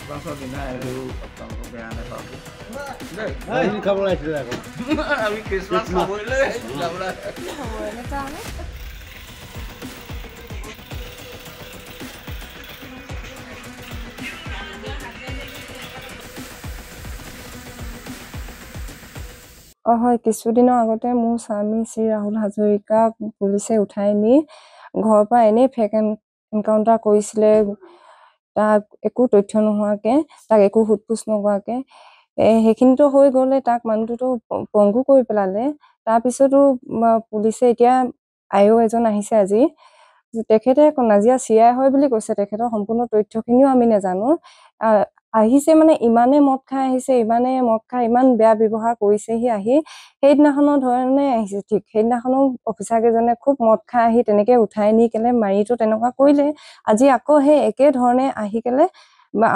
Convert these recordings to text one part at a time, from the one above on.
Bangsa bina itu bangsa bina apa tu? Ini kamu lagi sudah aku. Kami Christmas kamu le, dah boleh. Boleh kan? হয় কিছুদিনৰ আগতে মোৰ স্বামী শ্ৰী ৰাহুল হাজৰিকা পুলিচে উঠাই নি ঘৰৰ পৰা এনেই ফেক এনকাউন্টাৰ কৰিছিলে তাক একো তথ্য নোহোৱাকে তাক একো হুটপুচ নকৰাকে সেইখিনিতো হৈ গ'লে তাক মানুহটোতো পংগু কৰি পেলালে তাৰপিছতো পুলিচে এতিয়া আইও এজন আহিছে আজি তেখেতে নাজিয়া চিআই হয় বুলি কৈছে তেখেতৰ সম্পূৰ্ণ তথ্যখিনিও আমি নাজানো আহিছে মানে ইমানে মদ খাই আহিছে ইমানে মদ খাই ইমান বেয়া ব্যৱহাৰ কৰিছেহি আহি সেইদিনাখনৰ ধৰণে আহিছে ঠিক সেইদিনাখনো অফিচাৰ কেইজনে খুব মদ খাই আহি তেনেকে উঠাই নি কেলে মাৰিটো তেনেকুৱা কৰিলে আজি আকৌ সেই একে ধৰণে আহি কেলে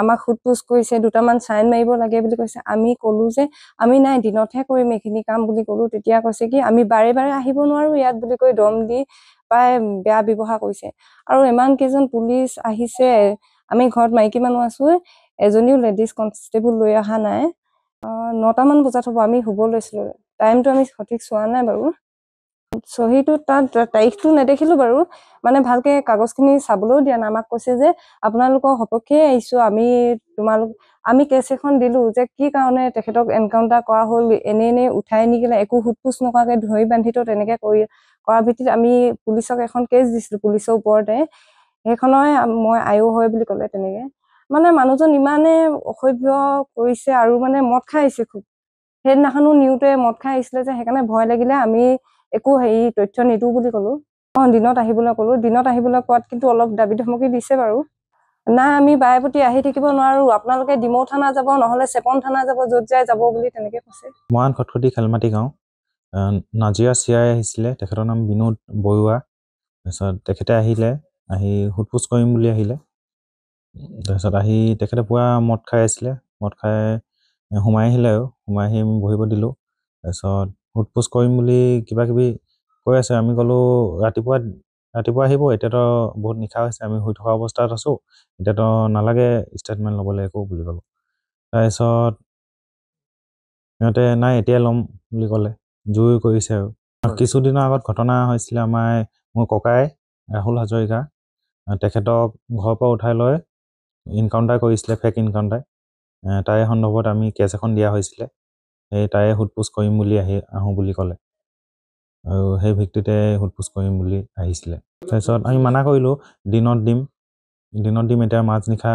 আমাক হুটপুচ কৰিছে দুটামান চাইন মাৰিব লাগে বুলি কৈছে আমি ক'লো যে আমি নাই দিনতহে কৰিম এইখিনি কাম বুলি ক'লো তেতিয়া কৈছে কি আমি বাৰে বাৰে আহিব নোৱাৰো ইয়াত বুলি কৈ দম দি পাই বেয়া ব্যৱহাৰ কৰিছে আৰু ইমান কেইজন পুলিচ আহিছে আমি ঘৰত মাইকী মানুহ আছো এজনীও লেডিজ কনষ্টেবল লৈ অহা নাই 9টামান বজাত হ'ব আমি শুব লৈছিলো টাইমটো আমি সঠিক চোৱা নাই বাৰু সহিটো তাত তাৰিখটো নেদেখিলো বাৰু মানে ভালকে কাগজখিনি চাবলৈও দিয়া না আমাক কৈছে যে আপোনালোকৰ সপক্ষে আহিছো আমি কেছ এখন দিলো যে কি কাৰণে তেখেতক এনকাউন্টাৰ কৰা হ'ল এনে উঠাই নি গেলে একো হুটপুচ নকৰাকে ধৰি বান্ধিতো তেনেকে কৰা ভিত্তিত আমি পুলিচক এখন কেছ দিছিলো পুলিচৰ ওপৰতে সেইখনই মই আইও হয় বুলি ক'লে তেনেকে মানে মানুহজন ইমানে অসভ্য কৰিছে আৰু মানে মদ খাই আহিছে খুব সেইদিনাখনো নিউতে মদ খাই আহিছিলে যে সেইকাৰণে ভয় লাগিলে আমি একো তথ্য নিদো বুলি ক'লো দিনত আহিবলৈ ক'লো দিনত আহিবলৈ কোৱাত কিন্তু অলপ দাবী ধমকি দিছে বাৰু না আমি বাৰেপতি আহি থাকিব নোৱাৰো আপোনালোকে ডিমৌ থানা যাব নহলে চেপন থানা যাব য'ত যায় যাব বুলি তেনেকে কৈছে মহান খটখটি খেলমাটি গাঁও নাজিয়া চিআই আহিছিলে তেখেতৰ নাম বিনোদ বৰুৱা তাৰপিছত তেখেতে আহি হুটপুচ কৰিম বুলি আহিলে তাৰপিছত আহি তেখেতে পুৰা মদ খাই আছিলে মদ খাই সোমাই আহিলে আৰু সোমাই আহি আমি বহিব দিলোঁ তাৰপিছত হুটপুচ কৰিম বুলি কিবা কিবি কৈ আছে আমি ক'লো ৰাতিপুৱা আহিব এতিয়াতো বহুত নিশা হৈছে আমি শুই থকা অৱস্থাত আছোঁ এতিয়াতো নালাগে ষ্টেটমেণ্ট ল'বলৈ একো বুলি ক'লোঁ তাৰপিছত সিহঁতে নাই এতিয়া ল'ম বুলি ক'লে জোৰ কৰিছে আৰু কিছুদিনৰ আগত ঘটনা হৈছিলে মোৰ ককাই ৰাহুল হাজৰিকা তেখেতক ঘৰৰ পৰা উঠাই লৈ ইনকাউণ্টাৰ কৰিছিলে ফেক ইনকাউণ্টাৰ তাৰে সন্দৰ্ভত আমি কেছ এখন দিয়া হৈছিলে সেই তাৰে হুটপুচ কৰিম বুলি আহোঁ বুলি ক'লে আৰু সেই ভিত্তিতে হুটপুচ কৰিম বুলি আহিছিলে তাৰপিছত আমি মানা কৰিলোঁ দিনত দিম এতিয়া মাজনিশা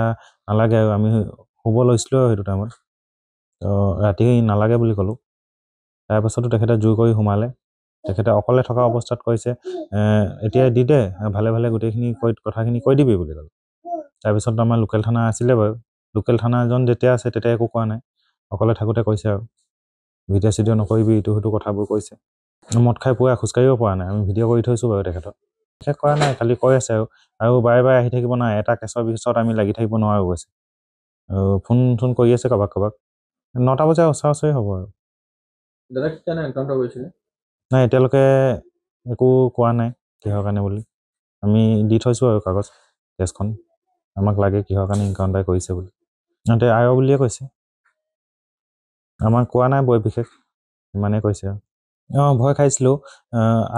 নালাগে আৰু আমি শুব লৈছিলোঁ আৰু সেইটো টাইমত তো ৰাতি নালাগে বুলি ক'লোঁ তাৰপাছতো তেখেতে জোৰ কৰি সোমালে তেখেতে অকলে থকা অৱস্থাত কৈছে এতিয়াই দি দে ভালে ভালে গোটেইখিনি কথাখিনি কৈ দিবি বুলি ক'লে তাৰপিছত আমাৰ লোকেল থানা আছিলে বাৰু লোকেল থানা এজন যেতিয়া আছে তেতিয়া একো কোৱা নাই অকলে থাকোঁতে কৈছে আৰু ভিডিঅ' চিডিঅ' নকৰিবি ইটো সিটো কথাবোৰ কৈছে মদ খাই পুৰা খোজকাঢ়িব পৰা নাই আমি ভিডিঅ' কৰি থৈছোঁ বাৰু তেখেতক বিশেষ কৰা নাই খালি কৈ আছে আৰু বাৰে বাৰে আহি থাকিব নাই এটা কেছৰ পিছত আমি লাগি থাকিব নোৱাৰো কৈছে আৰু ফোন কৰি আছে কাৰোবাক 9টা বজাৰ ওচৰা-ওচৰি হ'ব আৰু দাদা কেনে এনকাউন্টাৰ কৰিছিলে নাই এতিয়ালৈকে একো কোৱা নাই কিহৰ কাৰণে বুলি আমি দি থৈছোঁ আৰু কাগজ কেছখন আমাক লাগে কিহৰ কাৰণে এনকাউণ্টাৰ কৰিছে বুলি সিহঁতে আইও বুলিয়ে কৈছে আমাক কোৱা নাই বৰ বিশেষ ইমানেই কৈছে আৰু ভয় খাইছিলোঁ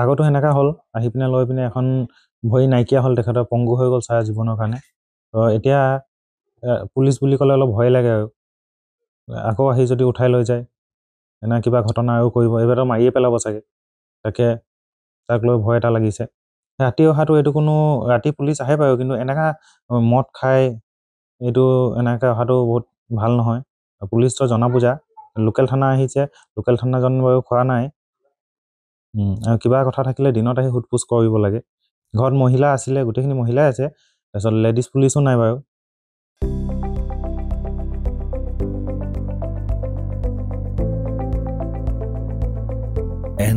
আগতো সেনেকুৱা হ'ল আহি পিনে লৈ পিনে এখন ভৰি নাইকিয়া হ'ল তেখেতৰ পংগু হৈ গ'ল চাৰা জীৱনৰ কাৰণে তো এতিয়া পুলিচ বুলি ক'লে অলপ ভয় লাগে আৰু আকৌ আহি যদি উঠাই লৈ যায় এনে কিবা ঘটনা আৰু কৰিব এইবাৰতো মাৰিয়ে পেলাব চাগে তাক লৈ ভয় এটা লাগিছে ৰাতি অহাটো এইটো কোনো ৰাতি পুলিচ আহে বাৰু কিন্তু এনেকুৱা মদ খাই এইটো এনেকৈ অহাটো বহুত ভাল নহয় পুলিচটো জনা বুজা লোকেল থানা আহিছে লোকেল থানাজন বাৰু খোৱা নাই আৰু কিবা কথা থাকিলে দিনত আহি হুটপুচ কৰিব লাগে ঘৰত মহিলা আছিলে গোটেইখিনি মহিলাই আছে তাৰপিছত লেডিজ পুলিচো নাই বাৰু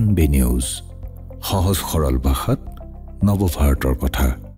NB নিউজ সহজ সৰল ভাষাত নৱভাৰতৰ কথা